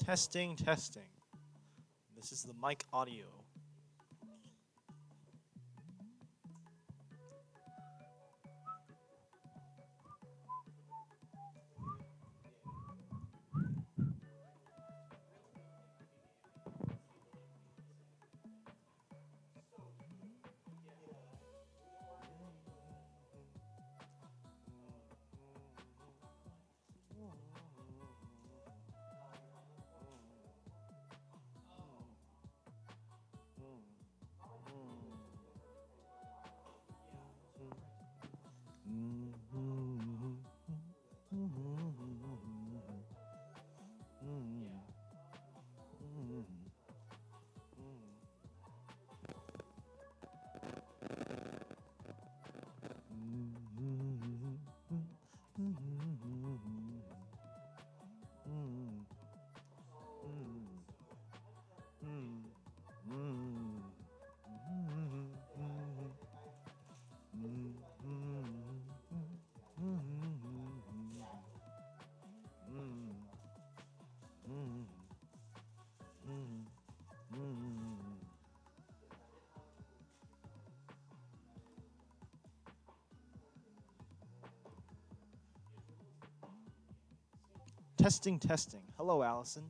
Testing, testing. This is the mic audio. Testing, testing. Hello, Allison.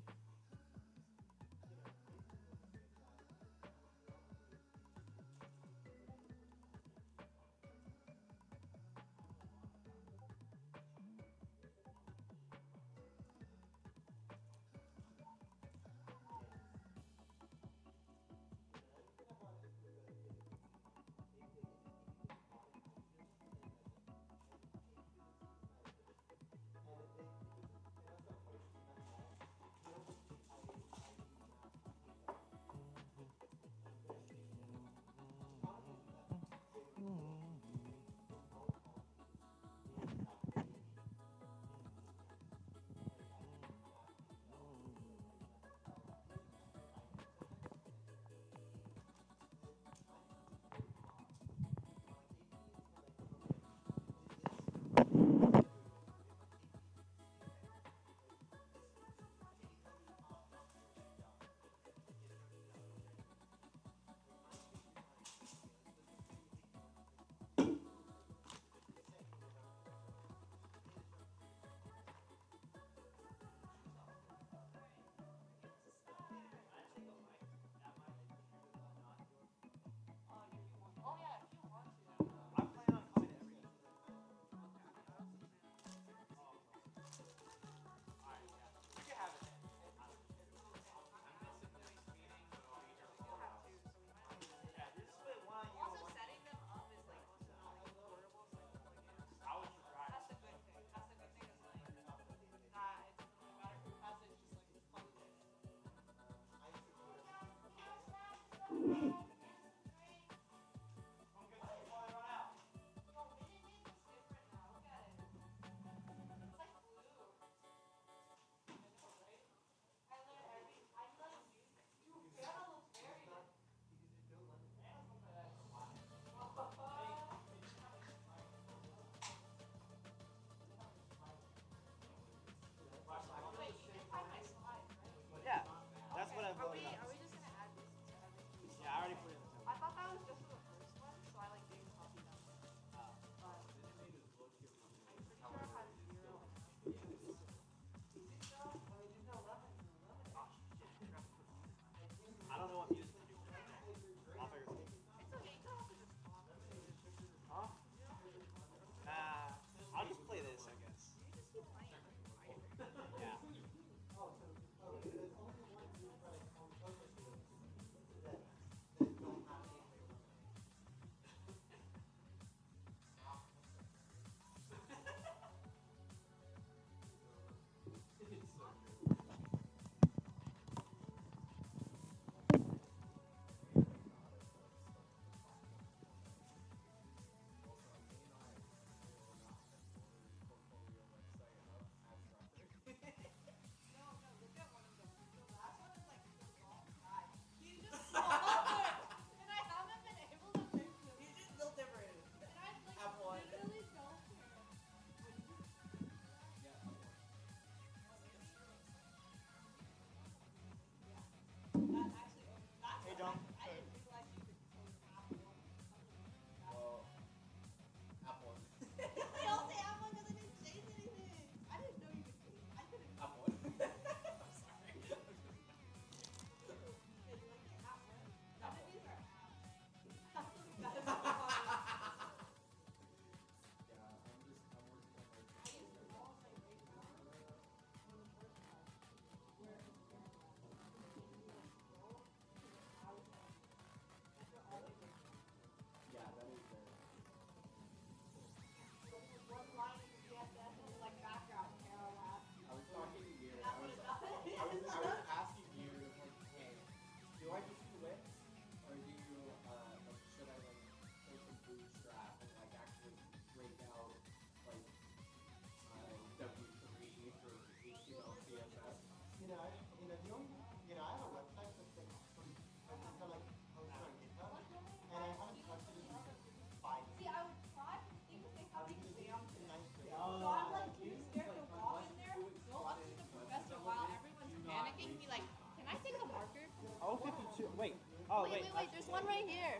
Yeah, that's what I've loaded up. Are we just gonna add this to everything? Yeah, I already put it in the template. I thought that was just for the first one, so I like didn't copy that one. But I'm pretty sure I had zero. I don't know what music to do. I'll figure it out. It's okay, you don't have to just copy. Huh? I'll just play this, I guess. You just keep playing. Yeah. two. Wait. Oh, wait. Wait. There's one right here.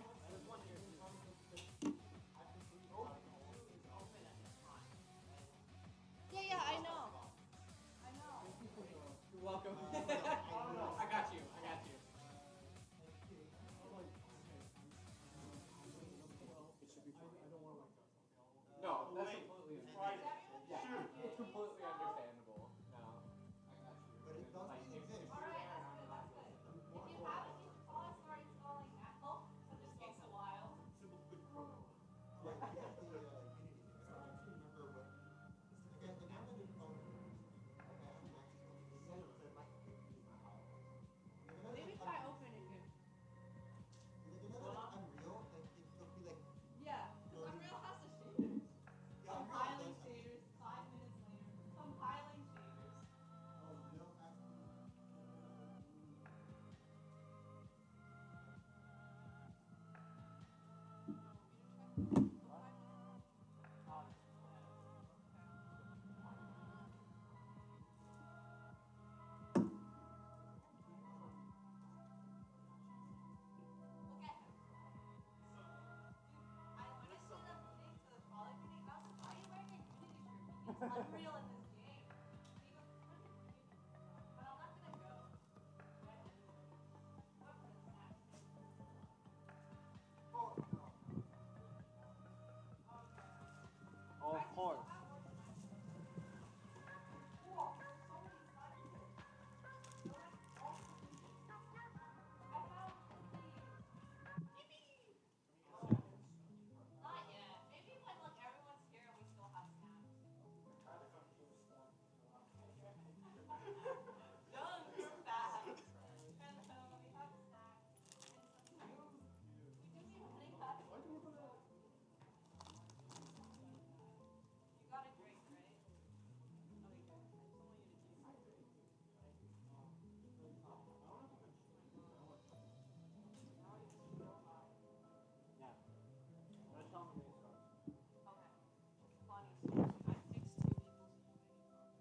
Yeah, I know. You're welcome. I got you. No, that's completely understandable. Yeah, it's completely understandable. No, I got you. But it doesn't Like, if exist. you're there and I'm not That's there. good. If you have it, you should probably start installing now. So this takes a while. Like, you have the Unity thing. I don't actually remember what. Like, I downloaded it on. Like, I haven't actually opened it yet, so it might take me a while. Like, I know Maybe it's try like, opening it. like, I know that like Unreal, like, it'll be like. Yeah, because Unreal has the shaders. Yeah, Unreal Compiling does. shaders. 5 minutes later, compiling shaders. Oh, you don't actually. Look at him. When I see them moving to the trolley meeting, I was like, why are you wearing a Unity shirt? He thinks Unreal in this game. He goes, it's really cute. But I'm not gonna go. What for the snack? Oh, no. Oh, of course. Not yet. Maybe when like everyone's here and we still have snacks. Young, you're fat. Hello, we have snacks and some juice. We do need honey cuts. You got a drink, right? Okay, good. I just don't want you to dehydrate. Yeah. Gotta tell them to restart. Okay. Funny story. I fixed 2 people's Unity projects today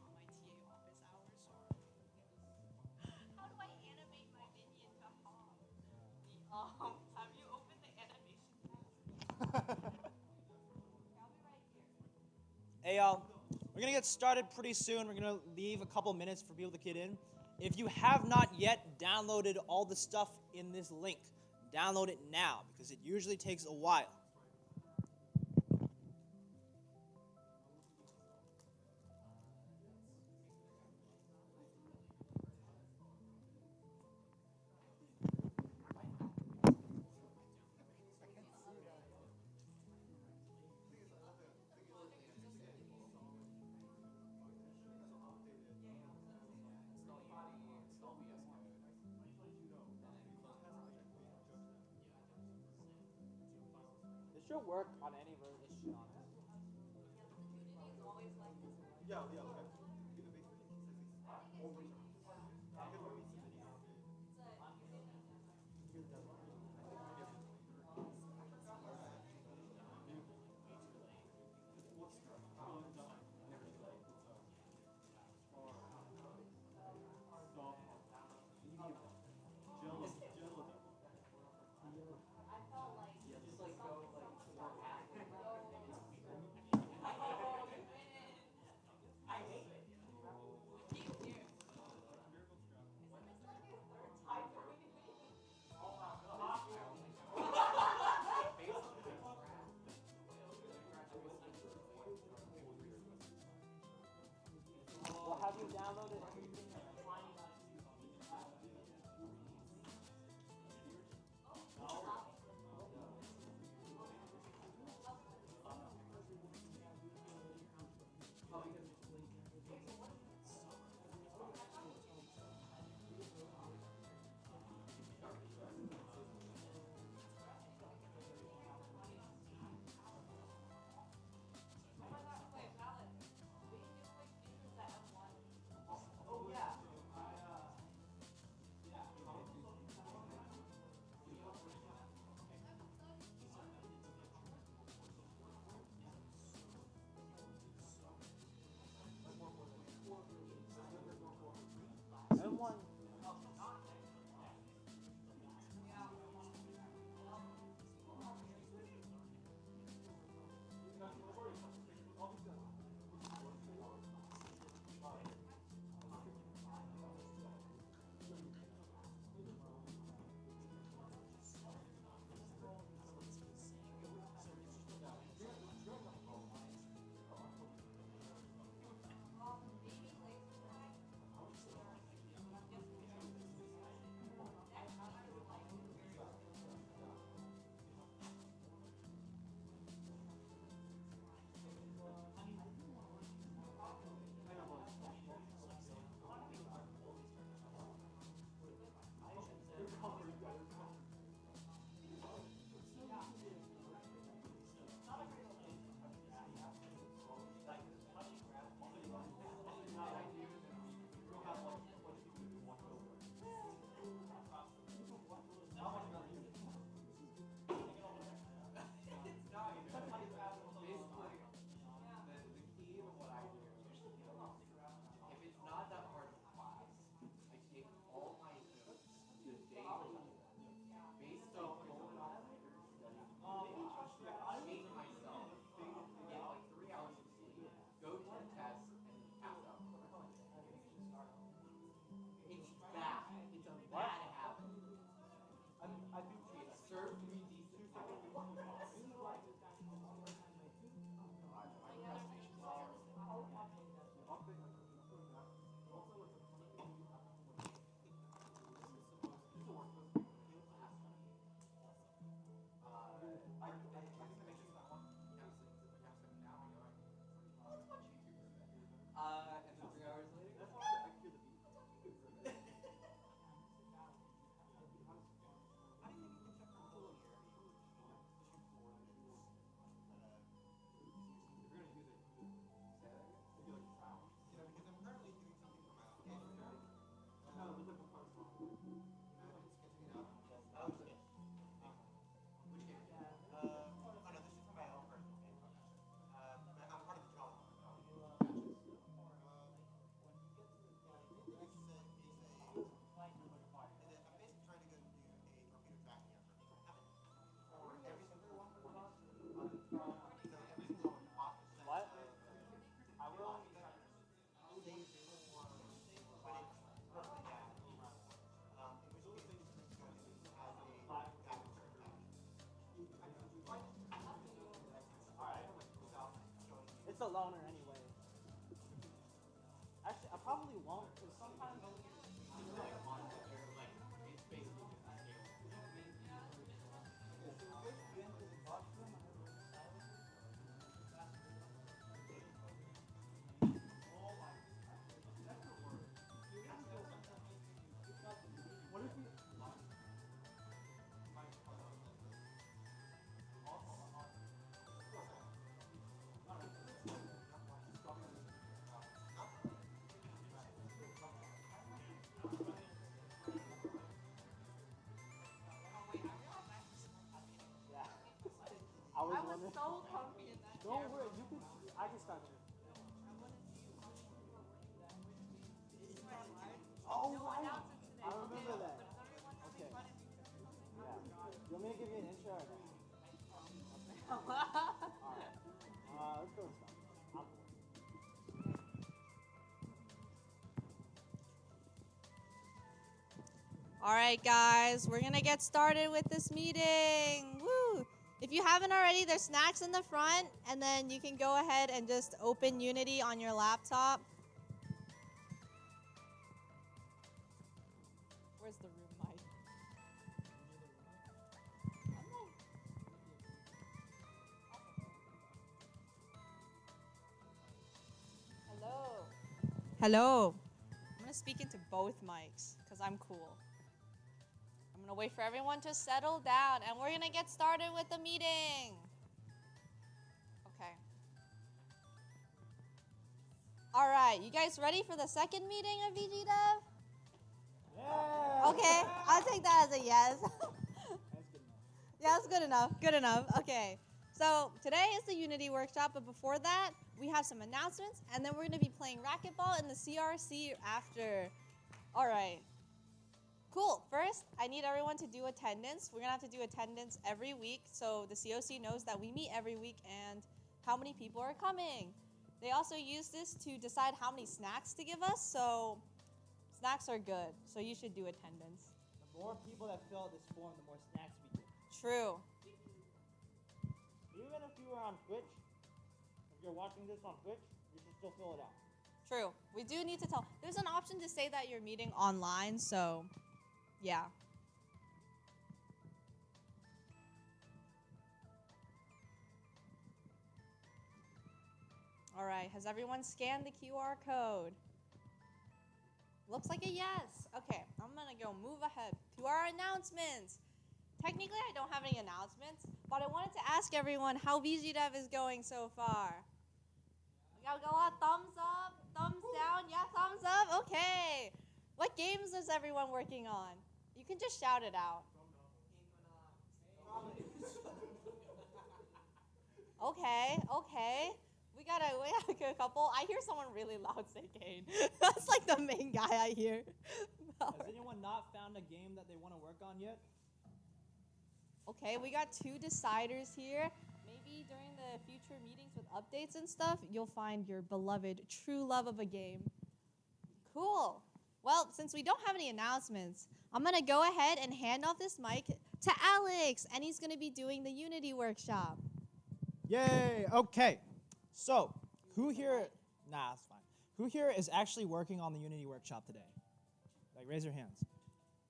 on my TA office hours. How do I animate my minion to hop? Have you opened the animation tab? I'll be right here. Hey, we're gonna get started pretty soon. We're gonna leave a couple minutes for people to get in. If you have not yet downloaded all the stuff in this link, download it now because it usually takes a while. This should work on any version, to be honest. Yeah, because Unity is always like this. Yeah, okay. Give it basically. Over time. Yeah. Because when we see video, It's a Unity demo. here's the demo. I think video is I felt like just like go like more athlete. I hate it. He's here. Isn't this like your third time doing it? Well, have you downloaded everything that's tiny? Oh my god, wait, Valid. We can do quick features at F1. loner anyway. Actually, I probably won't, because sometimes. Yeah. I was I was wondering. so comfy in that Don't chair. worry, you can. I can start it. Oh, No right. announcements today. I remember that. But does everyone have Okay. any fun in future? Yeah. You want me to give you an intro or no? Oh. Alright. Let's go with stuff. All right, guys, we're gonna get started with this meeting. Woo! If you haven't already, there's snacks in the front, and then you can go ahead and just open Unity on your laptop. Where's the room mic? Hello. Hello. I'm gonna speak into both mics because I'm cool. I'm gonna wait for everyone to settle down, and we're gonna get started with the meeting. Okay. All right, you guys ready for the second meeting of VGDev? Yeah. Okay, I'll take that as a yes. That's good enough. Yeah, that's good enough. Good enough. Okay. So today is the Unity workshop, but before that, we have some announcements, and then we're gonna be playing racquetball in the CRC after. All right. Cool. First, I need everyone to do attendance. We're gonna have to do attendance every week, so the COC knows that we meet every week and how many people are coming. They also use this to decide how many snacks to give us, so snacks are good, so you should do attendance. The more people that fill out this form, the more snacks we get. True. Even if you were on Twitch, if you're watching this on Twitch, you should still fill it out. True. We do need to tell. There's an option to say that you're meeting online, so yeah. All right, has everyone scanned the QR code? Looks like a yes. Okay, I'm gonna go move ahead to our announcements. Technically, I don't have any announcements, but I wanted to ask everyone how VGDev is going so far. We got a lot of thumbs up, thumbs down, yeah, thumbs up. Okay. What games is everyone working on? You can just shout it out. Okay. We got a couple. I hear someone really loud say Kane. That's like the main guy I hear. Has anyone not found a game that they want to work on yet? Okay, we got 2 deciders here. Maybe during the future meetings with updates and stuff, you'll find your beloved true love of a game. Cool. Well, since we don't have any announcements, I'm going to go ahead and hand off this mic to Alex, and he's going to be doing the Unity workshop. Yay! Okay. So, who here? Nah, that's fine. Who here is actually working on the Unity workshop today? Like, raise your hands.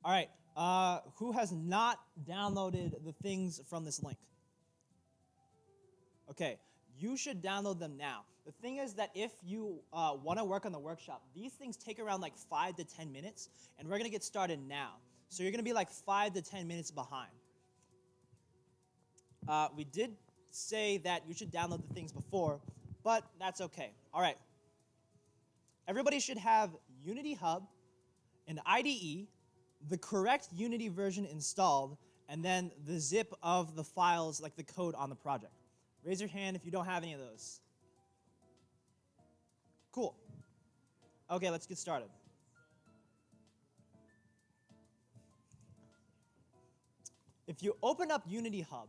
All right. Who has not downloaded the things from this link? Okay, you should download them now. The thing is that if you want to work on the workshop, these things take around like 5 to 10 minutes, and we're going to get started now. So you're going to be like 5 to 10 minutes behind. We did say that you should download the things before, but that's okay. All right. Everybody should have Unity Hub, an IDE, the correct Unity version installed, and then the zip of the files, like the code on the project. Raise your hand if you don't have any of those. Cool. Okay, let's get started. If you open up Unity Hub,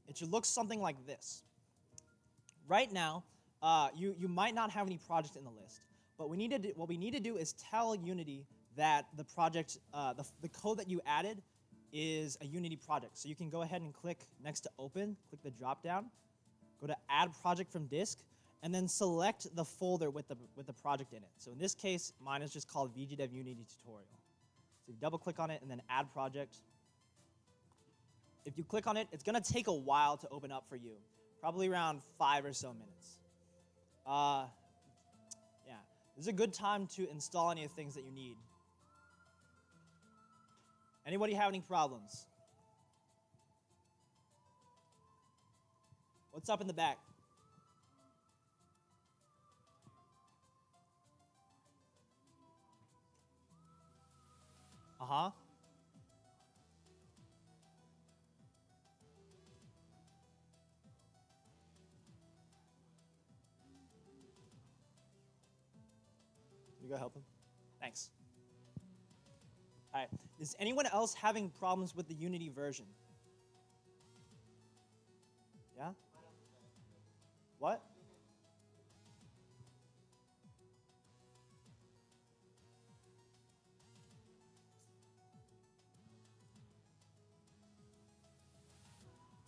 it should look something like this. Right now, you might not have any projects in the list, but what we need to do is tell Unity that the project, the code that you added is a Unity project. So you can go ahead and click next to open, click the drop down, go to add project from disk, and then select the folder with the project in it. So in this case, mine is just called VGDev Unity Tutorial. So you double click on it and then add project. If you click on it, it's gonna take a while to open up for you, probably around 5 or so minutes. Yeah, this is a good time to install any of the things that you need. Anybody have any problems? What's up in the back? Uh-huh. You go help him? Thanks. All right. Is anyone else having problems with the Unity version? Yeah? What?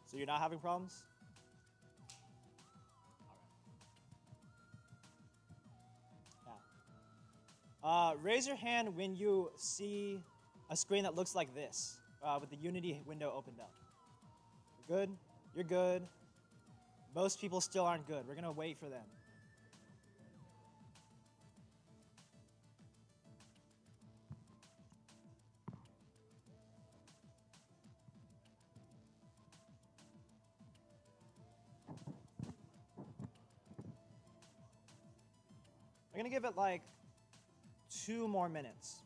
So you're not having problems? Yeah. Raise your hand when you see a screen that looks like this, with the Unity window opened up. You're good? You're good. Most people still aren't good. We're gonna wait for them. I'm gonna give it like 2 more minutes.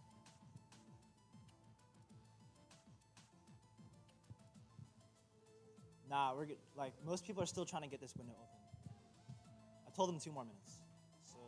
Nah, we're good. Like, most people are still trying to get this window open. I told them 2 more minutes. So,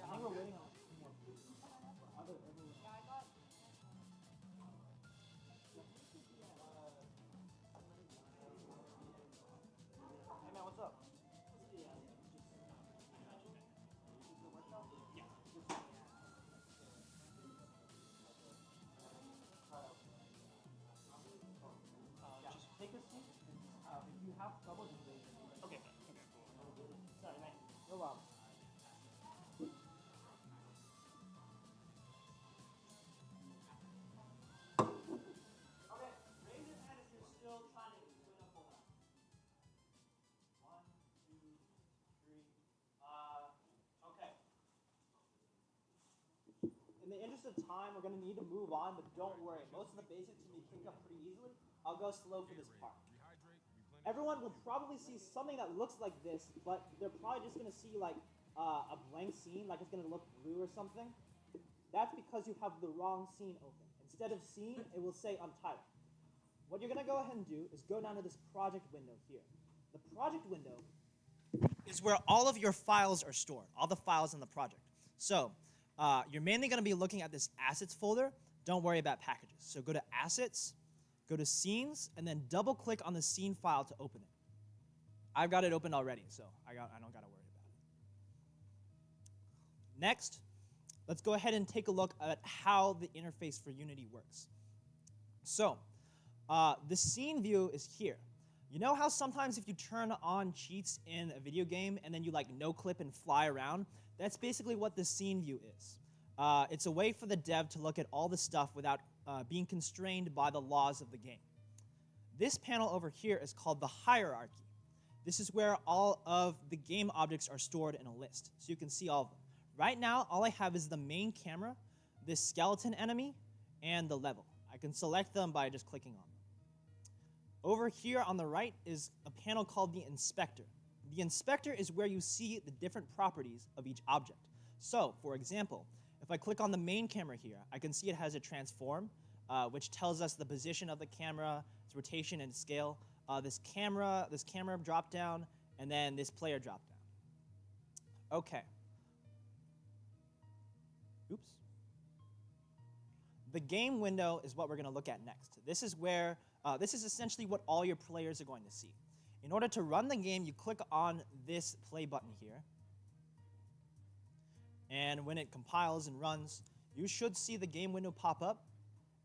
I think we're waiting on Hey man, what's up? Just take a seat. If you have trouble, just raise your hand. Okay. Sorry, man. No problem. Okay, raise your hand if you're still trying to swing a pull down. 1, 2, 3. Okay. In the interest of time, we're going to need to move on, but don't worry. Most of the basics can be picked up pretty easily. I'll go slow for this part. Everyone will probably see something that looks like this, but they're probably just going to see like a blank scene, like it's going to look blue or something. That's because you have the wrong scene open. Instead of scene, it will say untitled. What you're going to go ahead and do is go down to this project window here. The project window is where all of your files are stored, all the files in the project. So you're mainly going to be looking at this assets folder. Don't worry about packages. So go to assets, go to scenes, and then double click on the scene file to open it. I've got it open already, so I don't got to worry about it. Next, let's go ahead and take a look at how the interface for Unity works. So the scene view is here. You know how sometimes if you turn on cheats in a video game and then you like no clip and fly around? That's basically what the scene view is. It's a way for the dev to look at all the stuff without being constrained by the laws of the game. This panel over here is called the hierarchy. This is where all of the game objects are stored in a list, so you can see all of them. Right now, all I have is the main camera, this skeleton enemy, and the level. I can select them by just clicking on them. Over here on the right is a panel called the inspector. The inspector is where you see the different properties of each object. So, for example, if I click on the main camera here, I can see it has a transform, which tells us the position of the camera, its rotation and scale, this camera drop down, and then this player drop down. Okay. Oops. The game window is what we're going to look at next. This is where, this is essentially what all your players are going to see. In order to run the game, you click on this play button here. And when it compiles and runs, you should see the game window pop up,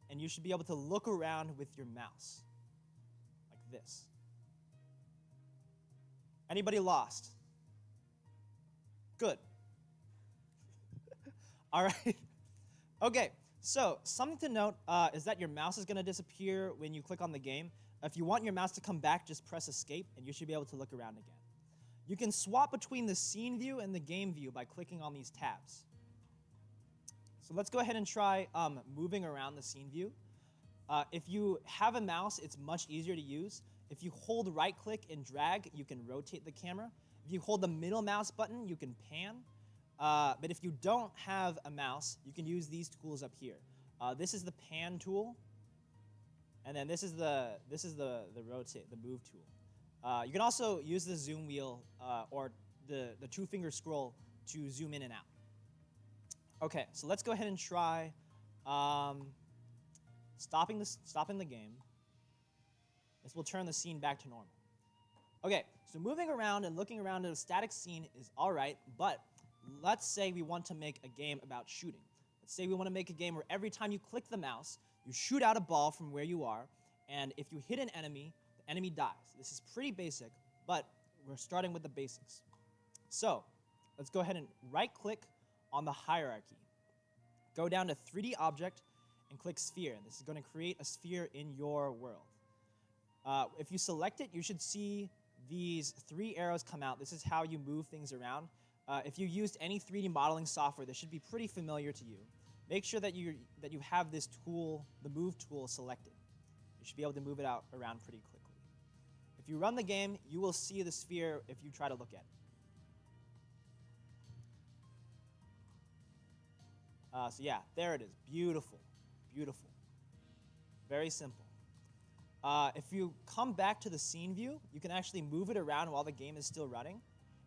and you should be able to look around with your mouse, like this. Anybody lost? Good. All right. Okay, so something to note is that your mouse is going to disappear when you click on the game. If you want your mouse to come back, just press escape, and you should be able to look around again. You can swap between the scene view and the game view by clicking on these tabs. So let's go ahead and try moving around the scene view. If you have a mouse, it's much easier to use. If you hold right-click and drag, you can rotate the camera. If you hold the middle mouse button, you can pan. But if you don't have a mouse, you can use these tools up here. This is the pan tool, and then this is the rotate, the move tool. You can also use the zoom wheel or the two-finger scroll to zoom in and out. Okay, so let's go ahead and try stopping the game. This will turn the scene back to normal. Okay, so moving around and looking around at a static scene is all right, but let's say we want to make a game about shooting. Let's say we want to make a game where every time you click the mouse, you shoot out a ball from where you are, and if you hit an enemy, the enemy dies. This is pretty basic, but we're starting with the basics. So let's go ahead and right-click on the hierarchy. Go down to 3D Object and click Sphere. This is going to create a sphere in your world. If you select it, you should see these 3 arrows come out. This is how you move things around. If you used any 3D modeling software, this should be pretty familiar to you. Make sure that you have this tool, the move tool, selected. You should be able to move it around pretty quickly. If you run the game, you will see the sphere if you try to look at it. So yeah, there it is. Beautiful, beautiful. Very simple. If you come back to the scene view, you can actually move it around while the game is still running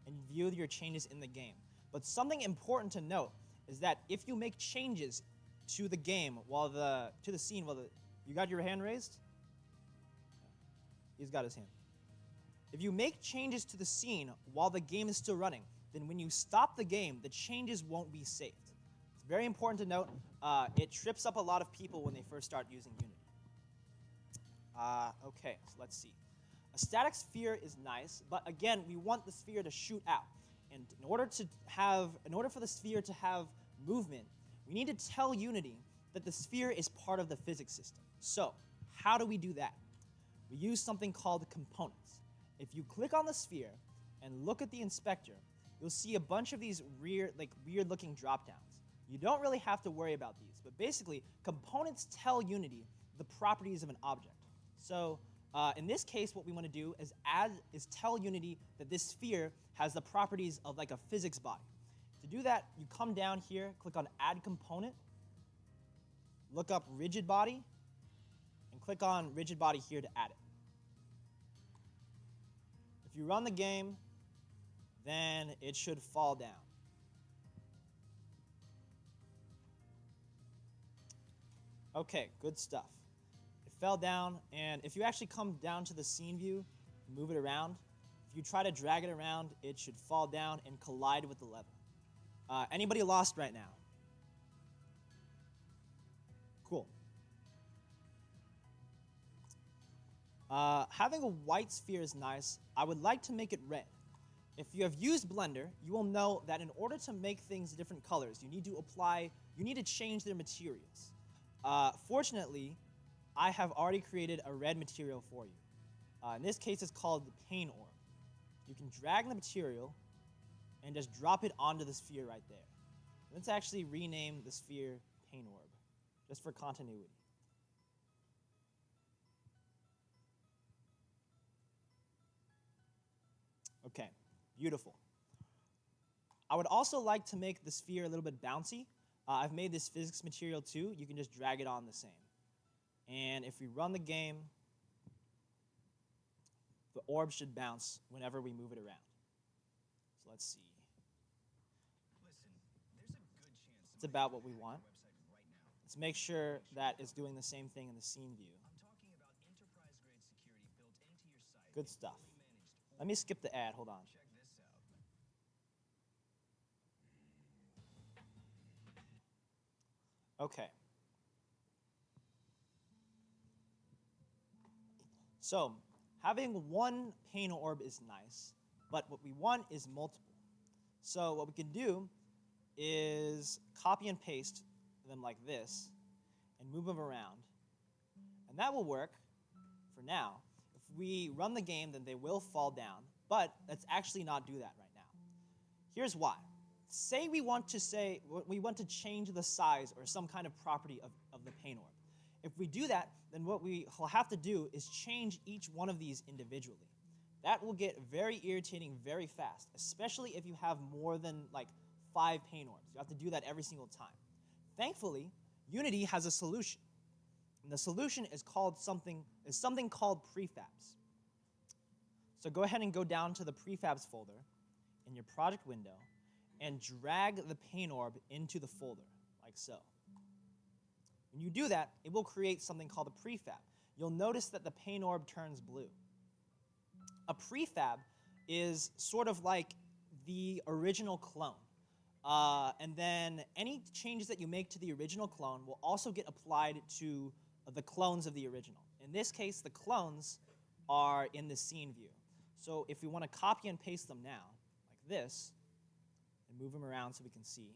and view your changes in the game. But something important to note is that if you make changes to the game to the scene you got your hand raised? He's got his hand. If you make changes to the scene while the game is still running, then when you stop the game, the changes won't be saved. It's very important to note. It trips up a lot of people when they first start using Unity. Okay, so let's see. A static sphere is nice, but again, we want the sphere to shoot out. And in order for the sphere to have movement, we need to tell Unity that the sphere is part of the physics system. So, how do we do that? We use something called components. If you click on the sphere and look at the inspector, you'll see a bunch of these weird-looking drop-downs. You don't really have to worry about these, but basically, components tell Unity the properties of an object. So, in this case, what we want to do is tell Unity that this sphere has the properties of like a physics body. To do that, you come down here, click on Add Component, look up Rigid Body, and click on Rigid Body here to add it. If you run the game, then it should fall down. Okay, good stuff. It fell down, and if you actually come down to the scene view, move it around, if you try to drag it around, it should fall down and collide with the level. Anybody lost right now? Cool. Having a white sphere is nice. I would like to make it red. If you have used Blender, you will know that in order to make things different colors, you need to change their materials. Fortunately, I have already created a red material for you. In this case, it's called the paint orb. You can drag the material and just drop it onto the sphere right there. Let's actually rename the sphere paint orb, just for continuity. Okay, beautiful. I would also like to make the sphere a little bit bouncy. I've made this physics material too. You can just drag it on the same. And if we run the game, the orb should bounce whenever we move it around. So let's see. It's about what we want. Let's make sure that it's doing the same thing in the scene view. Good stuff. Let me skip the ad, hold on. Okay. So, having one paint orb is nice, but what we want is multiple. So what we can do is copy and paste them like this and move them around. And that will work for now. If we run the game, then they will fall down, but let's actually not do that right now. Here's why. Say we want to change the size or some kind of property of the paint orb. If we do that, then what we will have to do is change each one of these individually. That will get very irritating very fast, especially if you have more than like 5 paint orbs. You have to do that every single time. Thankfully, Unity has a solution. And the solution is something called prefabs. So go ahead and go down to the prefabs folder in your project window and drag the paint orb into the folder, like so. When you do that, it will create something called a prefab. You'll notice that the paint orb turns blue. A prefab is sort of like the original clone. And then any changes that you make to the original clone will also get applied to the clones of the original. In this case, the clones are in the scene view. So if we want to copy and paste them now, like this, and move them around so we can see,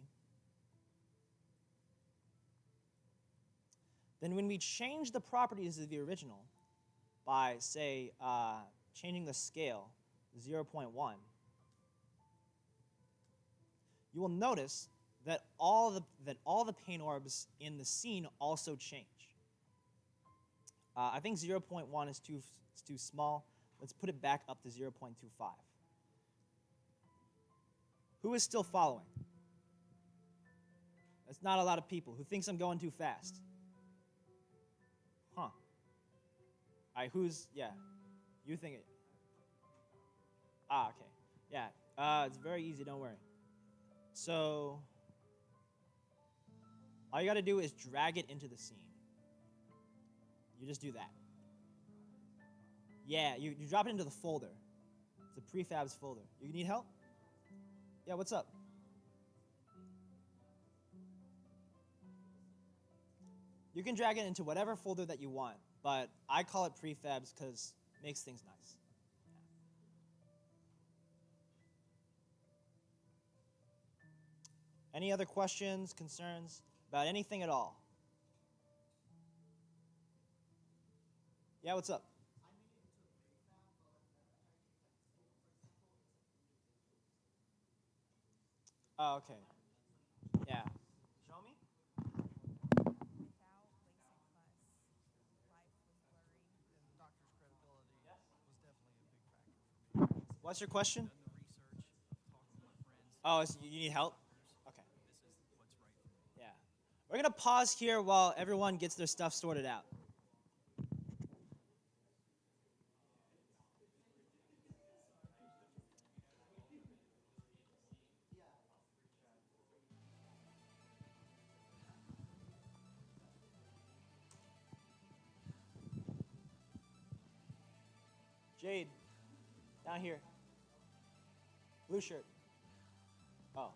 then when we change the properties of the original by, say, changing the scale 0.1, you will notice that all the paint orbs in the scene also change. I think 0.1 is too small. Let's put it back up to 0.25. Who is still following? That's not a lot of people. Who thinks I'm going too fast? Huh. All right, yeah. You think it. Okay. Yeah, it's very easy, don't worry. So, all you gotta do is drag it into the scene. You just do that. Yeah, you drop it into the folder. It's a prefabs folder. You need help? Yeah, what's up? You can drag it into whatever folder that you want, but I call it prefabs because it makes things nice. Any other questions, concerns about anything at all? Yeah, what's up? Oh, okay. Yeah. Show me? What's your question? Oh, you need help? Okay. Yeah. We're going to pause here while everyone gets their stuff sorted out. Not here. Blue shirt. Oh.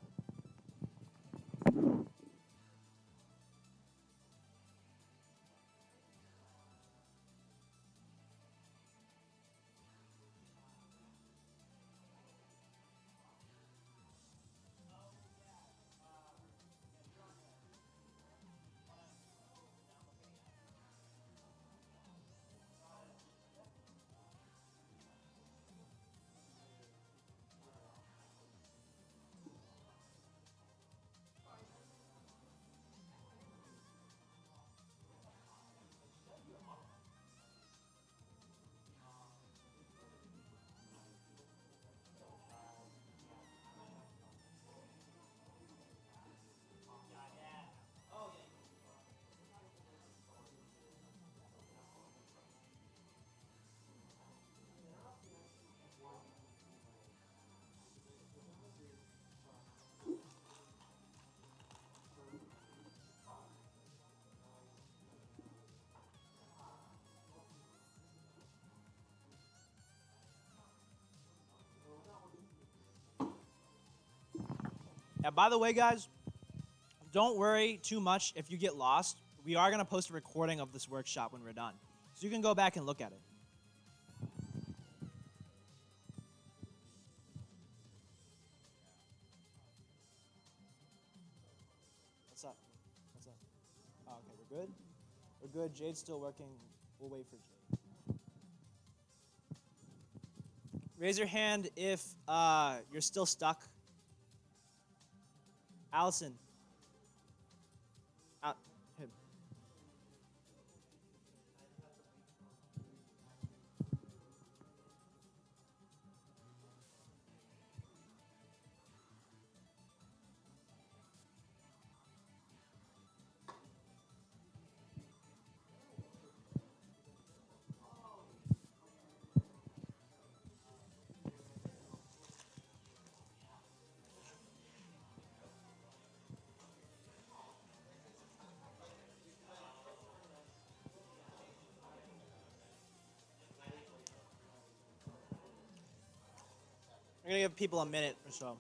And by the way, guys, don't worry too much if you get lost. We are going to post a recording of this workshop when we're done. So you can go back and look at it. What's up? What's up? Oh, okay, we're good? We're good. Jade's still working. We'll wait for Jade. Raise your hand if you're still stuck. Allison. Him. We're going to give people a minute or so.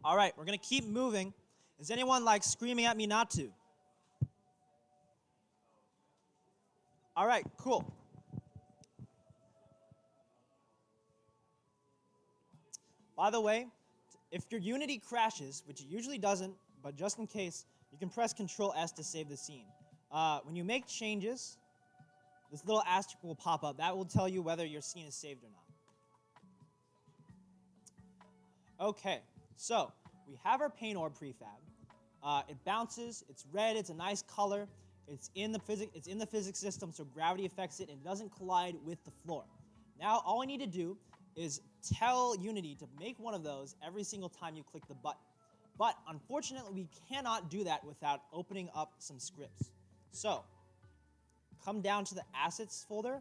All right, we're going to keep moving. Is anyone like screaming at me not to? All right, cool. By the way, if your Unity crashes, which it usually doesn't, but just in case, you can press Control S to save the scene. When you make changes, this little asterisk will pop up. That will tell you whether your scene is saved or not. Okay, so we have our paint orb prefab. It bounces, it's red, it's a nice color. It's in the physics system, so gravity affects it and it doesn't collide with the floor. Now all we need to do is tell Unity to make one of those every single time you click the button. But unfortunately, we cannot do that without opening up some scripts. So come down to the Assets folder,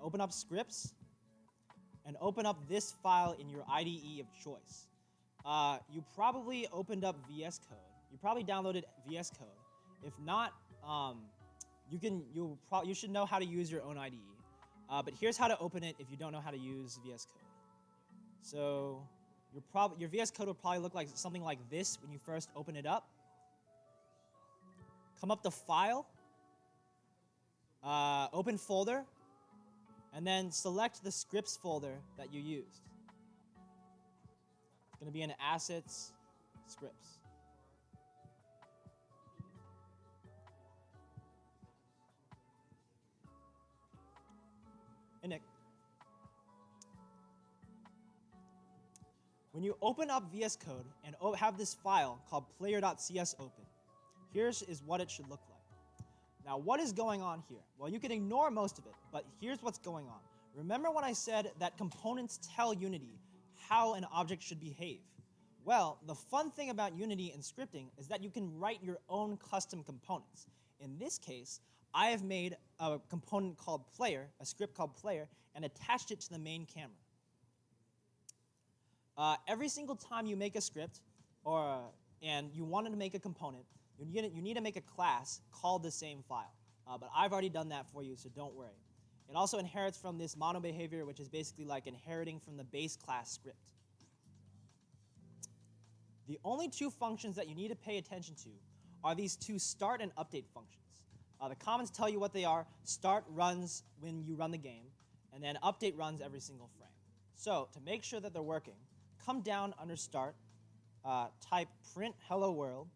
open up Scripts, and open up this file in your IDE of choice. You probably opened up VS Code. You probably downloaded VS Code. If not, you should know how to use your own IDE. But here's how to open it if you don't know how to use VS Code. So your VS Code will probably look like something like this when you first open it up. Come up to File, Open Folder, and then select the scripts folder that you used. It's going to be in Assets, Scripts. Hey, Nick. When you open up VS Code and have this file called player.cs open, here's what it should look like. Now, what is going on here? Well, you can ignore most of it, but here's what's going on. Remember when I said that components tell Unity how an object should behave? Well, the fun thing about Unity and scripting is that you can write your own custom components. In this case, I have made a component called player, a script called player, and attached it to the main camera. Every single time you make a script, and you wanted to make a component, you need to make a class called the same file. But I've already done that for you, so don't worry. It also inherits from this mono behavior, which is basically like inheriting from the base class script. The only two functions that you need to pay attention to are these two start and update functions. The comments tell you what they are. Start runs when you run the game, and then update runs every single frame. So to make sure that they're working, come down under Start, type print hello world.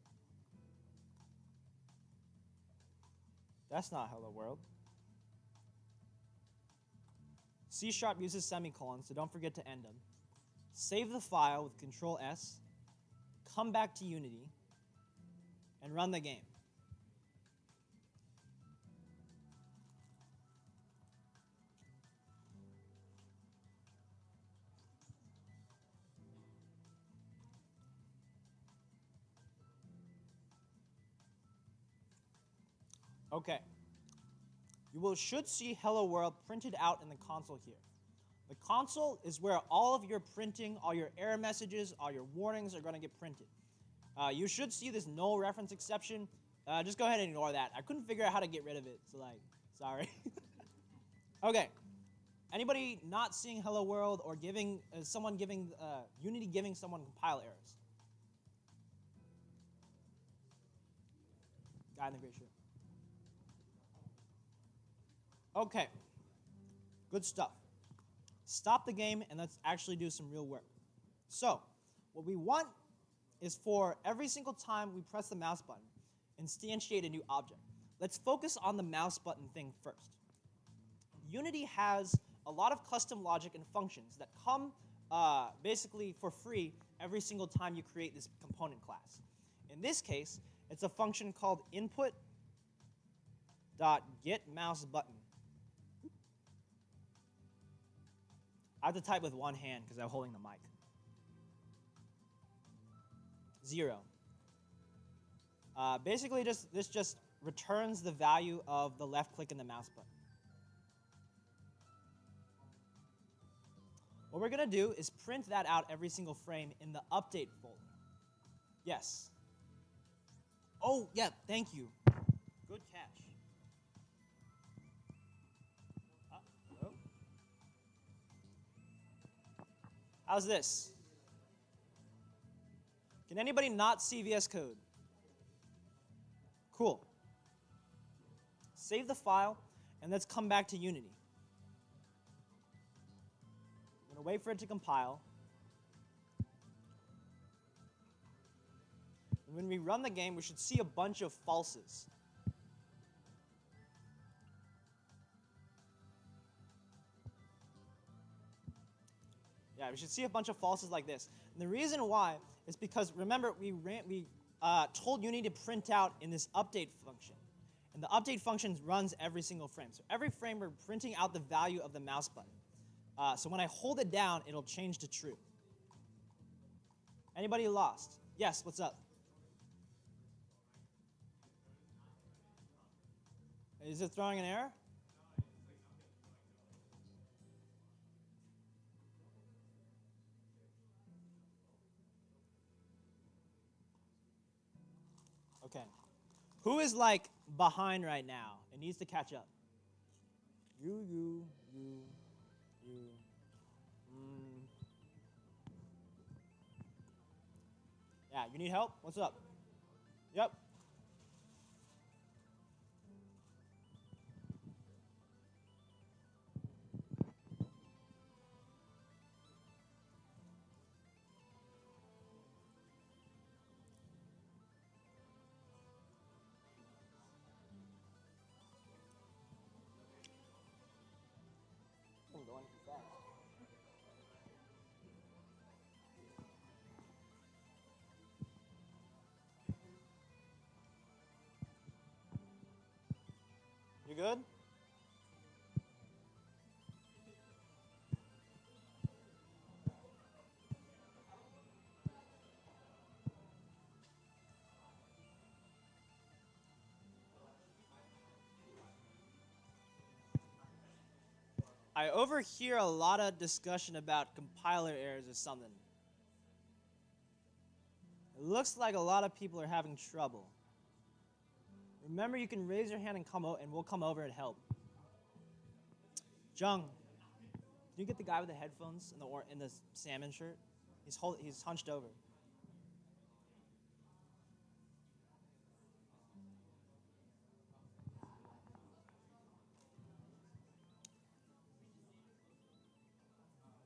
That's not hello world. C# uses semicolons, so don't forget to end them. Save the file with Control S, come back to Unity, and run the game. Okay. You should see Hello World printed out in the console here. The console is where all of your printing, all your error messages, all your warnings are going to get printed. You should see this null reference exception. Just go ahead and ignore that. I couldn't figure out how to get rid of it, so sorry. Okay. Anybody not seeing Hello World or Unity giving someone compile errors? Guy in the gray shirt. Okay, good stuff. Stop the game and let's actually do some real work. So, what we want is for every single time we press the mouse button, instantiate a new object. Let's focus on the mouse button thing first. Unity has a lot of custom logic and functions that come basically for free every single time you create this component class. In this case, it's a function called input.getMouseButton. I have to type with one hand because I'm holding the mic. 0. Basically, this just returns the value of the left click in the mouse button. What we're going to do is print that out every single frame in the update folder. Yes. Oh, yeah, thank you. Good catch. Hello? How's this? Can anybody not see VS Code? Cool. Save the file, and let's come back to Unity. I'm going to wait for it to compile. And when we run the game, we should see a bunch of falses. Yeah, we should see a bunch of falses like this. And the reason why is because, remember, we told Unity to print out in this update function. And the update function runs every single frame. So every frame, we're printing out the value of the mouse button. So when I hold it down, it'll change to true. Anybody lost? Yes, what's up? Is it throwing an error? Okay. Who is like behind right now and needs to catch up? You. Yeah, you need help? What's up? Yep. I'm going too fast. You good? I overhear a lot of discussion about compiler errors or something. It looks like a lot of people are having trouble. Remember, you can raise your hand and and we'll come over and help. Jung, can you get the guy with the headphones in the salmon shirt? He's hunched over.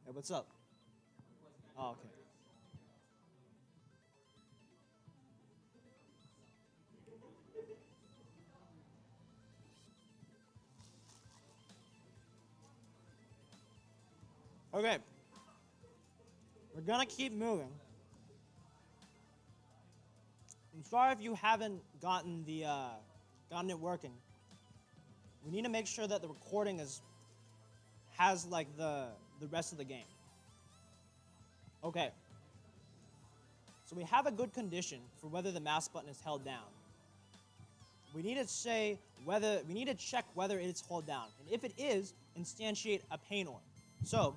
Hey, what's up? Oh, okay. Okay. We're gonna keep moving. I'm sorry if you haven't gotten it working. We need to make sure that the recording has like the rest of the game. Okay. So we have a good condition for whether the mouse button is held down. We need to check whether it's held down. And if it is, instantiate a painter. So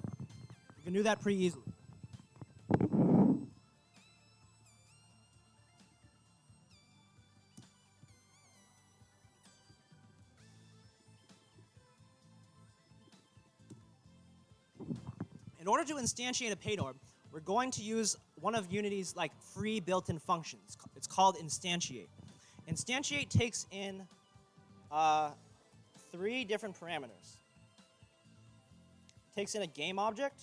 we can do that pretty easily. In order to instantiate a painter, we're going to use one of Unity's like free built-in functions. It's called instantiate. Instantiate takes in 3 different parameters. It takes in a game object,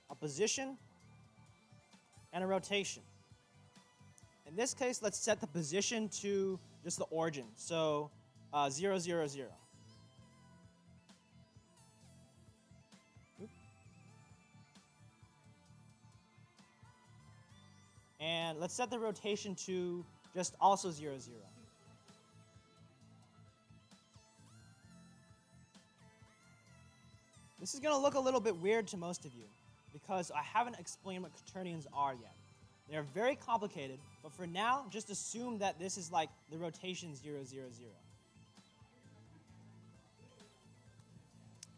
a position, and a rotation. In this case, let's set the position to just the origin, so 0, 0, 0. And let's set the rotation to just also 0, 0. This is going to look a little bit weird to most of you because I haven't explained what quaternions are yet. They're very complicated, but for now, just assume that this is like the rotation 0, 0, 0.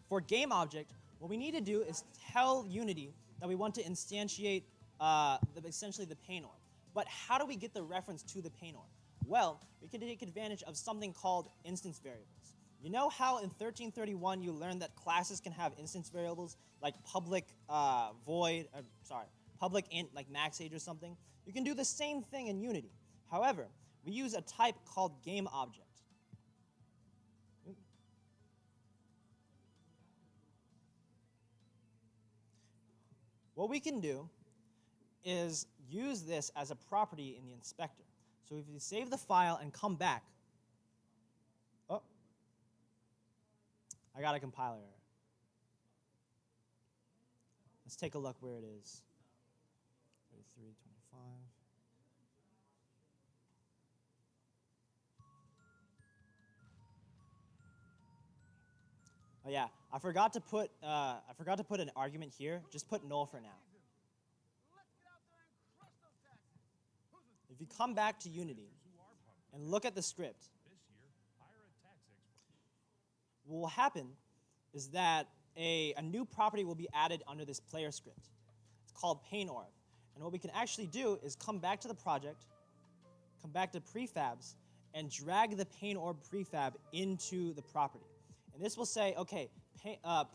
For game-object, what we need to do is tell Unity that we want to instantiate essentially the painter. But how do we get the reference to the painter? Well, we can take advantage of something called instance variables. You know how in 1331 you learned that classes can have instance variables like public public int like max age or something? You can do the same thing in Unity. However, we use a type called game object. What we can do is use this as a property in the inspector. So if you save the file and come back, oh, I got a compiler error. Let's take a look where it is. 3325. Oh yeah, I forgot to put an argument here. Just put null for now. If you come back to Unity and look at the script, what will happen is that a new property will be added under this player script. It's called Paint Orb. And what we can actually do is come back to the project, come back to prefabs, and drag the Paint Orb prefab into the property. And this will say, okay,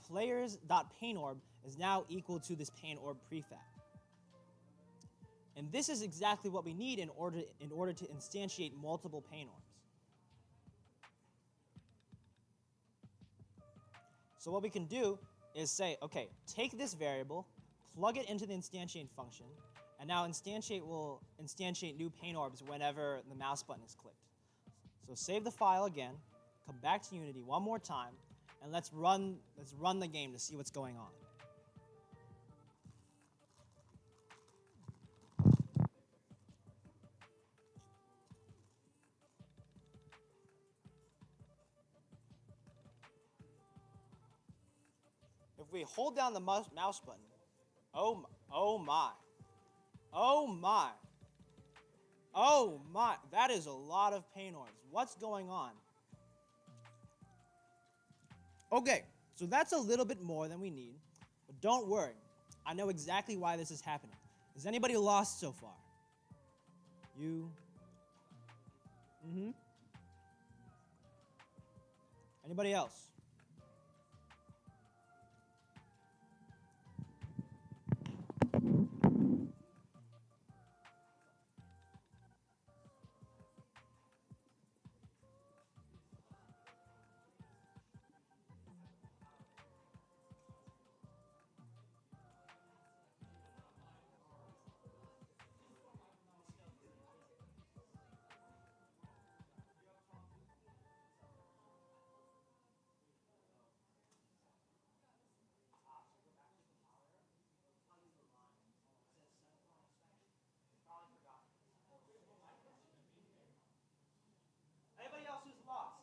players.paintorb is now equal to this Paint Orb prefab. And this is exactly what we need in order to instantiate multiple paint orbs. So what we can do is say, okay, take this variable, plug it into the instantiate function, and now instantiate will instantiate new paint orbs whenever the mouse button is clicked. So save the file again, come back to Unity one more time, and let's run the game to see what's going on. If we hold down the mouse button, oh my, that is a lot of paint orbs. What's going on? Okay, so that's a little bit more than we need, but don't worry. I know exactly why this is happening. Is anybody lost so far? You? Anybody else? Anybody else who's lost?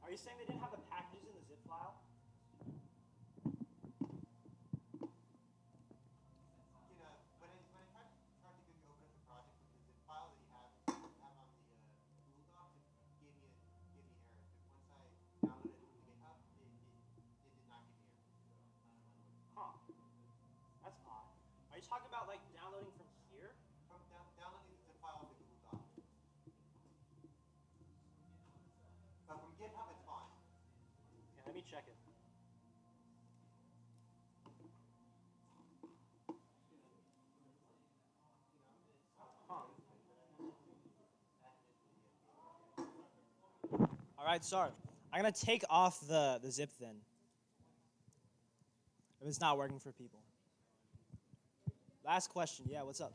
Are you saying they didn't have the packages in the zip file? You know, when I tried to quickly open up the project with the zip file that you have on the Google Docs, it gave me an error. But once I downloaded it from the GitHub, it did not give me error. Huh. That's odd. Are you talking about like downloading from here? From downloading the zip file of the Google Docs. But from GitHub, it's fine. Okay, let me check it. Huh. All right, sorry. I'm gonna take off the zip then. If it's not working for people. Last question. Yeah, what's up?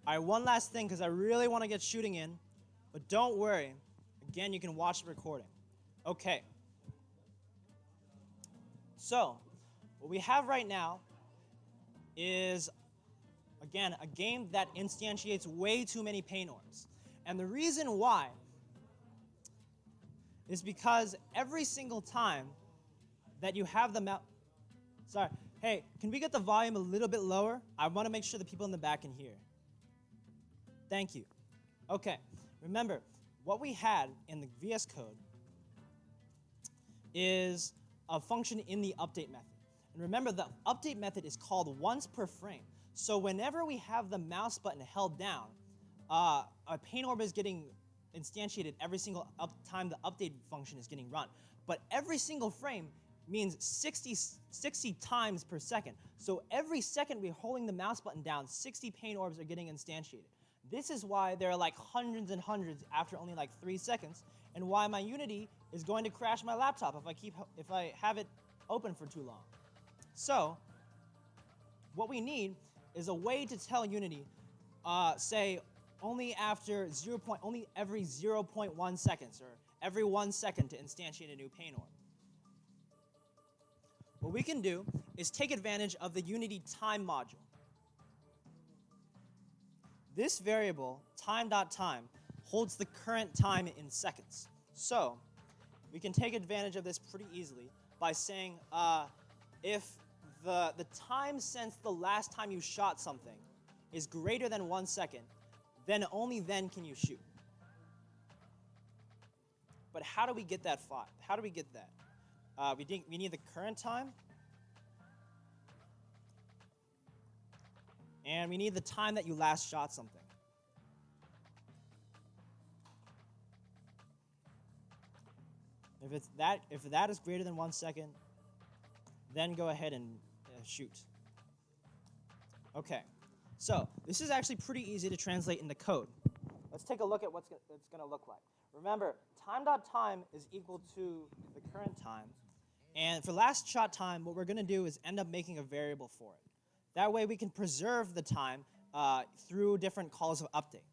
All right, one last thing, because I really want to get shooting in, but don't worry. Again, you can watch the recording. Okay. So, what we have right now is, again, a game that instantiates way too many paint orbs. And the reason why is because every single time that you have the Sorry. Hey, can we get the volume a little bit lower? I want to make sure the people in the back can hear. Thank you. Okay. Remember, what we had in the VS Code is a function in the update method. And remember, the update method is called once per frame. So whenever we have the mouse button held down, a paint orb is getting instantiated every single time the update function is getting run. But every single frame means 60 times per second. So every second we're holding the mouse button down, 60 paint orbs are getting instantiated. This is why there are like hundreds and hundreds after only like 3 seconds, and why my Unity is going to crash my laptop if I have it open for too long. So what we need is a way to tell Unity, say only every 0.1 seconds, or every 1 second to instantiate a new paint orb. What we can do is take advantage of the Unity time module. This variable, time.time, holds the current time in seconds. So we can take advantage of this pretty easily by saying if the time since the last time you shot something is greater than 1 second, then only then can you shoot. But how do we get that file? How do we get that? We need the current time, and we need the time that you last shot something. If that is greater than 1 second, then go ahead and shoot. Okay, so this is actually pretty easy to translate into code. Let's take a look at what it's going to look like. Remember, time.time is equal to the current time. And for last shot time, what we're going to do is end up making a variable for it. That way we can preserve the time through different calls of update.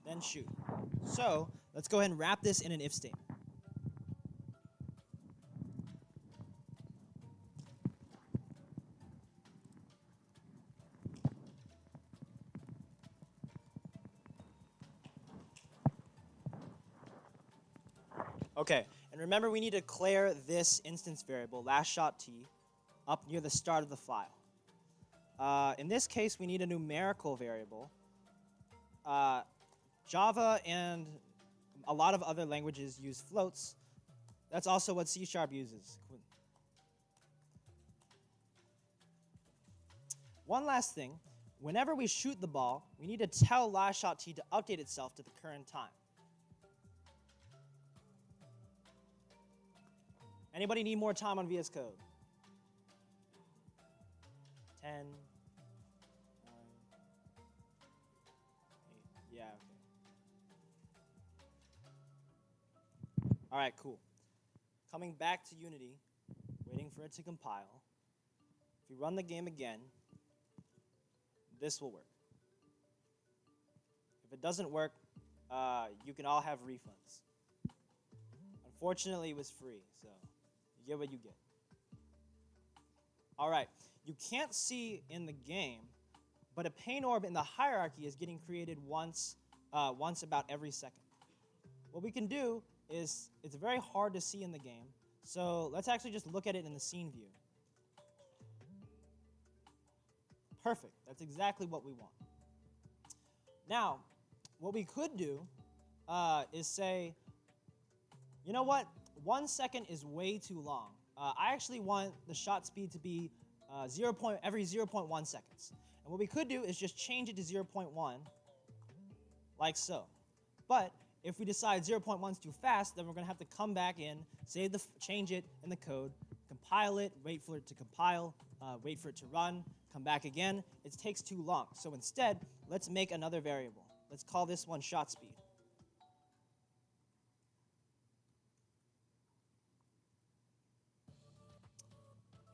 Then shoot. So let's go ahead and wrap this in an if statement. Okay, and remember we need to declare this instance variable, lastShotT, up near the start of the file. In this case, we need a numerical variable. Java and a lot of other languages use floats. That's also what C# uses. One last thing, whenever we shoot the ball, we need to tell lastShotT to update itself to the current time. Anybody need more time on VS Code? 10, 9, 8, yeah, okay. All right, cool. Coming back to Unity, waiting for it to compile. If you run the game again, this will work. If it doesn't work, you can all have refunds. Unfortunately, it was free, so you get what you get. All right, you can't see in the game, but a paint orb in the hierarchy is getting created once about every second. What we can do is, it's very hard to see in the game, so let's actually just look at it in the scene view. Perfect, that's exactly what we want. Now, what we could do is say, you know what? 1 second is way too long. I actually want the shot speed to be every 0.1 seconds. And what we could do is just change it to 0.1, like so. But if we decide 0.1 is too fast, then we're going to have to come back in, change it in the code, compile it, wait for it to compile, wait for it to run, come back again. It takes too long. So instead, let's make another variable. Let's call this one shot speed.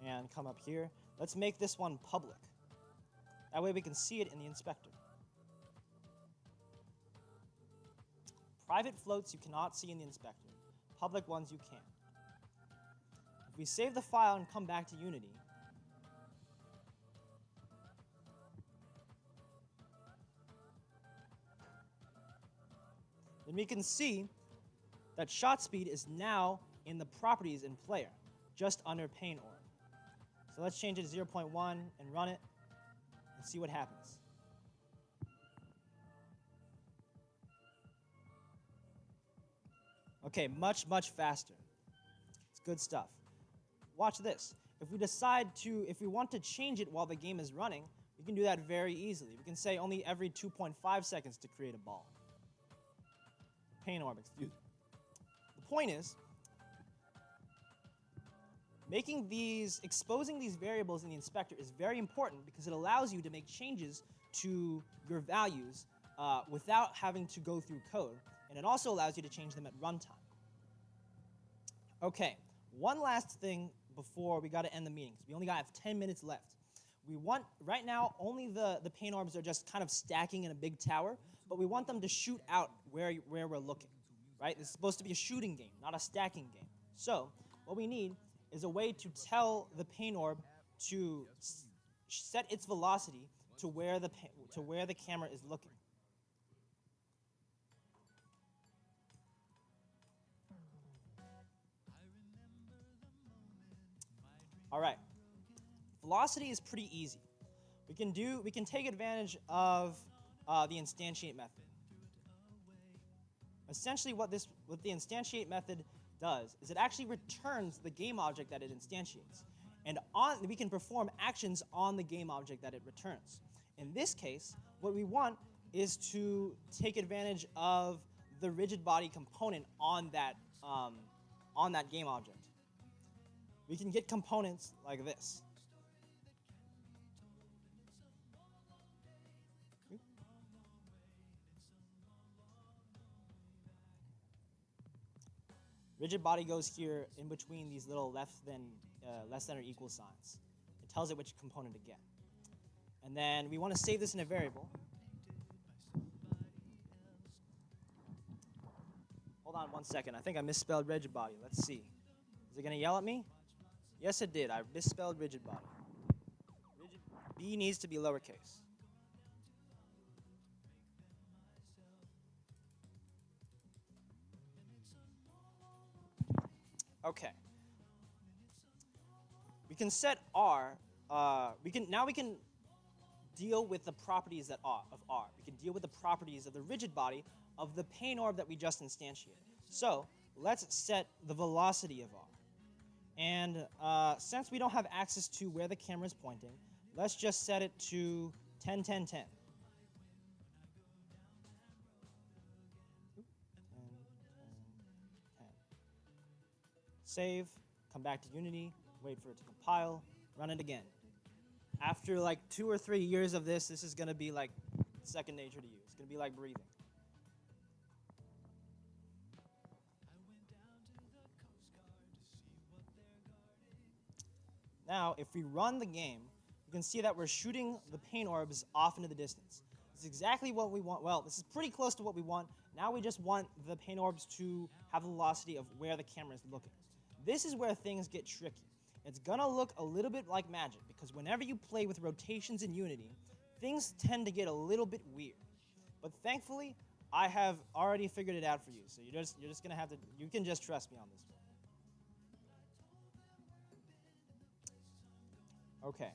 And come up here. Let's make this one public. That way we can see it in the inspector. Private floats you cannot see in the inspector. Public ones you can. If we save the file and come back to Unity, then we can see that shot speed is now in the properties in player, just under pane orb. So let's change it to 0.1 and run it and see what happens. Okay, much, much faster. It's good stuff. Watch this. If we want to change it while the game is running, we can do that very easily. We can say only every 2.5 seconds to create a ball. Pane orb, excuse me. The point is, exposing these variables in the inspector is very important because it allows you to make changes to your values without having to go through code, and it also allows you to change them at runtime. Okay, one last thing before we got to end the meeting, because we only got 10 minutes left. Right now, only the pane orbs are just kind of stacking in a big tower, but we want them to shoot out where we're looking, right? It's supposed to be a shooting game, not a stacking game. So what we need is a way to tell the pane orb to set its velocity to where the camera is looking. All right. Velocity is pretty easy. We can take advantage of the instantiate method. Essentially, what the instantiate method does is it actually returns the game object that it instantiates, and we can perform actions on the game object that it returns. In this case, what we want is to take advantage of the rigid body component on that game object. We can get components like this. Rigid body goes here in between these little less than or equal signs. It tells it which component to get. And then we want to save this in a variable. Hold on 1 second. I think I misspelled rigid body. Let's see. Is it going to yell at me? Yes, it did. I misspelled rigid body. B needs to be lowercase. Okay. We can set R. We can deal with the properties of R. We can deal with the properties of the rigid body of the pane orb that we just instantiated. So let's set the velocity of R. And since we don't have access to where the camera is pointing, let's just set it to 10, 10, 10. 10, 10, 10. Save, come back to Unity, wait for it to compile, run it again. After like 2 or 3 years of this is going to be like second nature to you. It's going to be like breathing. Now, if we run the game, you can see that we're shooting the pane orbs off into the distance. This is exactly what we want. Well, this is pretty close to what we want. Now we just want the pane orbs to have the velocity of where the camera is looking. This is where things get tricky. It's gonna look a little bit like magic because whenever you play with rotations in Unity, things tend to get a little bit weird. But thankfully, I have already figured it out for you. So you're just gonna have to, you can just trust me on this one. Okay,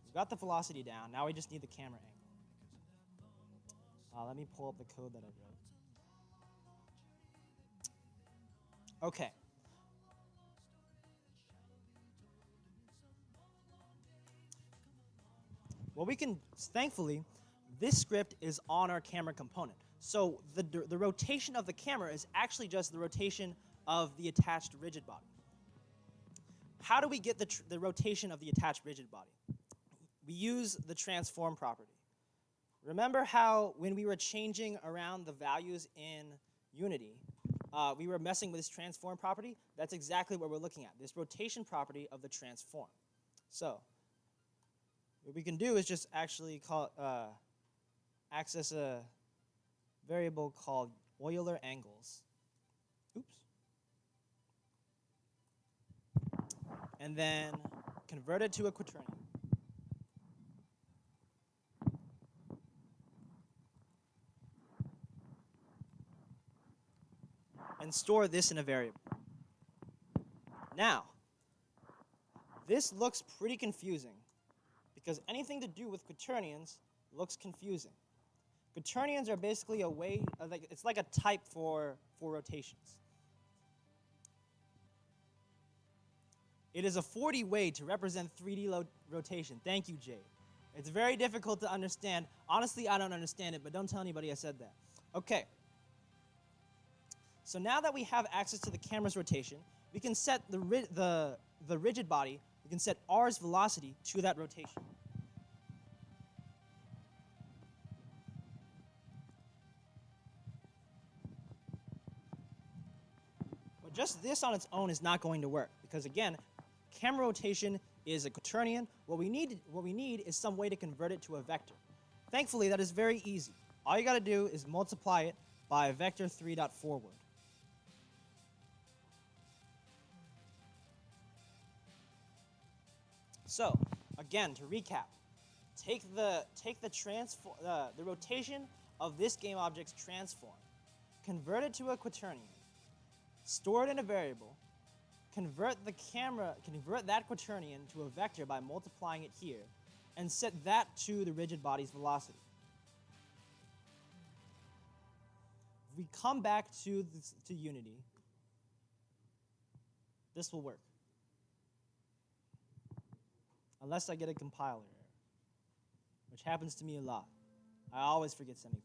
we've got the velocity down. Now we just need the camera angle. Let me pull up the code that I wrote. Okay. Well, we can, thankfully, this script is on our camera component. So the rotation of the camera is actually just the rotation of the attached rigid body. How do we get the rotation of the attached rigid body? We use the transform property. Remember how when we were changing around the values in Unity, we were messing with this transform property? That's exactly what we're looking at, this rotation property of the transform. So what we can do is just actually access a variable called Euler angles. Oops. And then convert it to a quaternion. And store this in a variable. Now, this looks pretty confusing because anything to do with quaternions looks confusing. Quaternions are basically a way, it's like a type for rotations. It is a 4D way to represent 3D rotation. Thank you, Jade. It's very difficult to understand. Honestly, I don't understand it, but don't tell anybody I said that. Okay. So now that we have access to the camera's rotation, we can set the rigid body, we can set R's velocity to that rotation. But just this on its own is not going to work because again, camera rotation is a quaternion. What we need is some way to convert it to a vector. Thankfully, that is very easy. All you got to do is multiply it by a vector 3.forward. So, again, to recap, take the rotation of this game object's transform, convert it to a quaternion, store it in a variable, convert that quaternion to a vector by multiplying it here, and set that to the rigid body's velocity. If we come back to Unity, this will work. Unless I get a compiler error, which happens to me a lot. I always forget semicolons.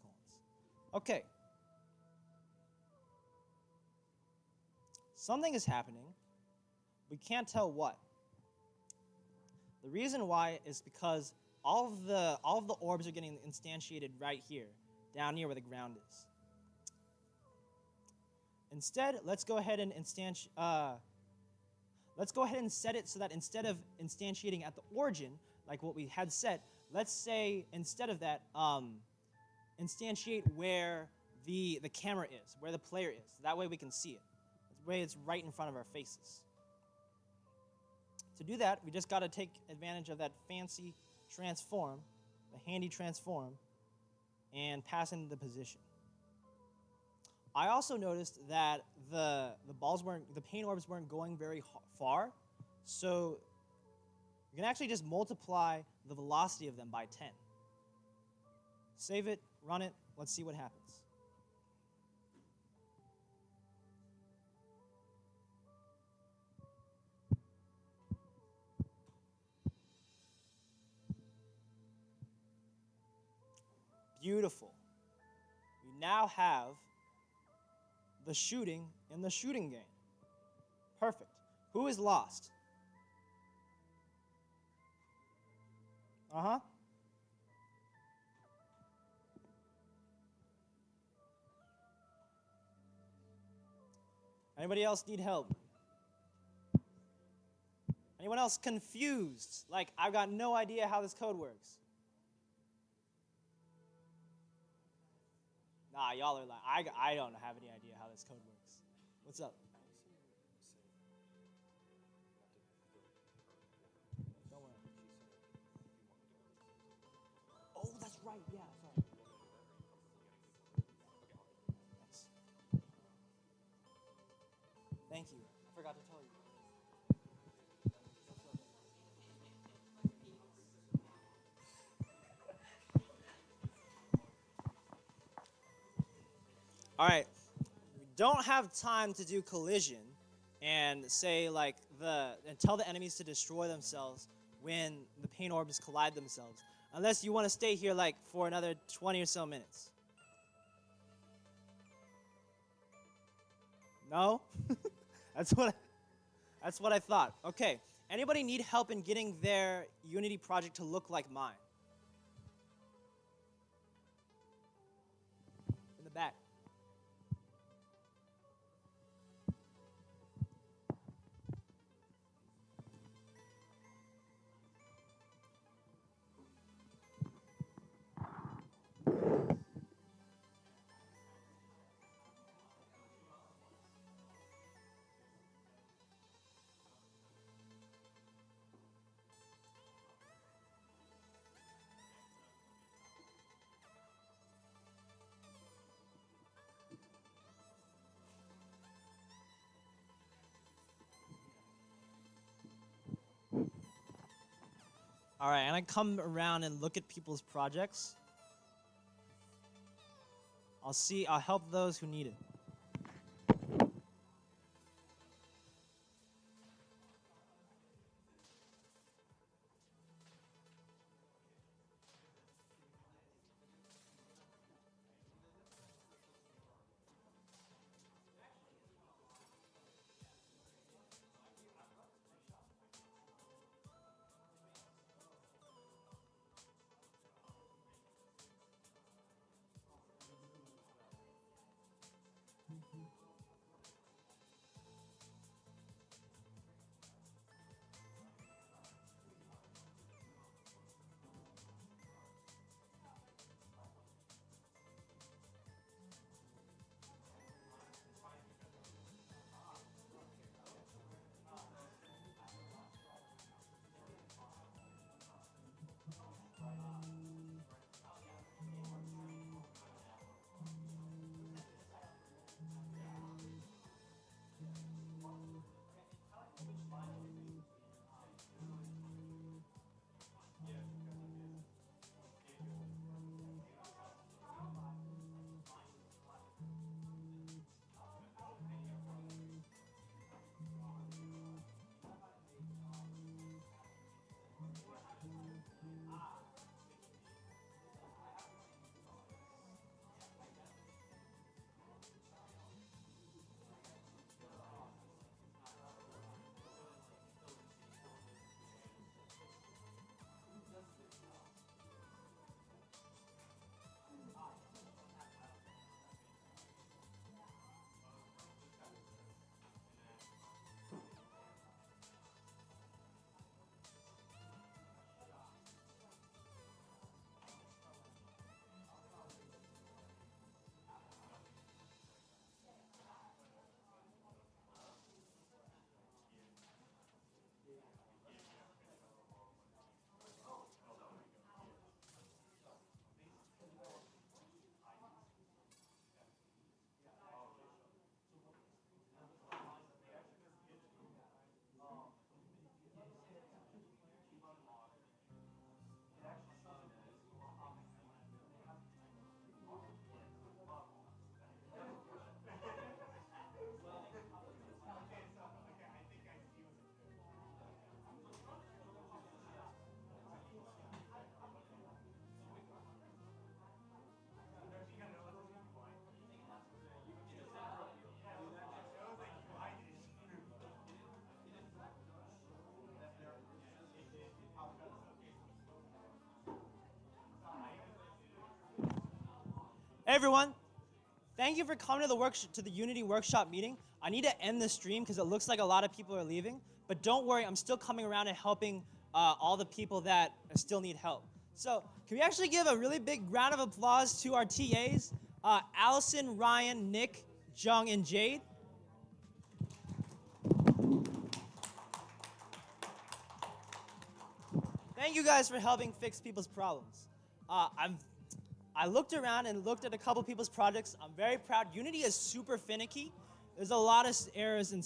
Okay. Something is happening. We can't tell what. The reason why is because all of the orbs are getting instantiated right here, down here where the ground is. Instead, let's go ahead and set it so that instead of instantiating at the origin, like what we had set, let's say instead of that, instantiate where the camera is, where the player is. That way we can see it. That way it's right in front of our faces. To do that, we just got to take advantage of that fancy transform, the handy transform, and pass in the position. I also noticed that the paint orbs weren't going very far, so you can actually just multiply the velocity of them by 10. Save it, run it, let's see what happens. Beautiful. We now have the shooting in the shooting game. Perfect. Who is lost? Uh-huh. Anybody else need help? Anyone else confused? Like, I've got no idea how this code works. Nah, y'all are like, I don't have any idea how this code works. What's up? Don't worry. Oh, that's right. Yeah, sorry. Thanks. Thank you. I forgot to tell you. All right, we don't have time to do collision and say like and tell the enemies to destroy themselves when the paint orbs collide themselves, unless you want to stay here like for another 20 or so minutes. No? That's what I thought. Okay, anybody need help in getting their Unity project to look like mine? In the back. All right, and I come around and look at people's projects. I'll help those who need it. Hey everyone, thank you for coming to the Unity workshop meeting. I need to end the stream because it looks like a lot of people are leaving, but don't worry, I'm still coming around and helping all the people that still need help. So can we actually give a really big round of applause to our TAs, Allison, Ryan, Nick, Jung, and Jade. Thank you guys for helping fix people's problems. I looked around and looked at a couple people's projects. I'm very proud. Unity is super finicky. There's a lot of errors and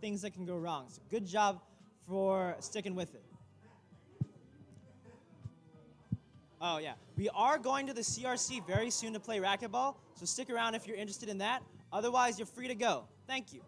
things that can go wrong. So good job for sticking with it. Oh yeah, we are going to the CRC very soon to play racquetball, so stick around if you're interested in that. Otherwise, you're free to go. Thank you.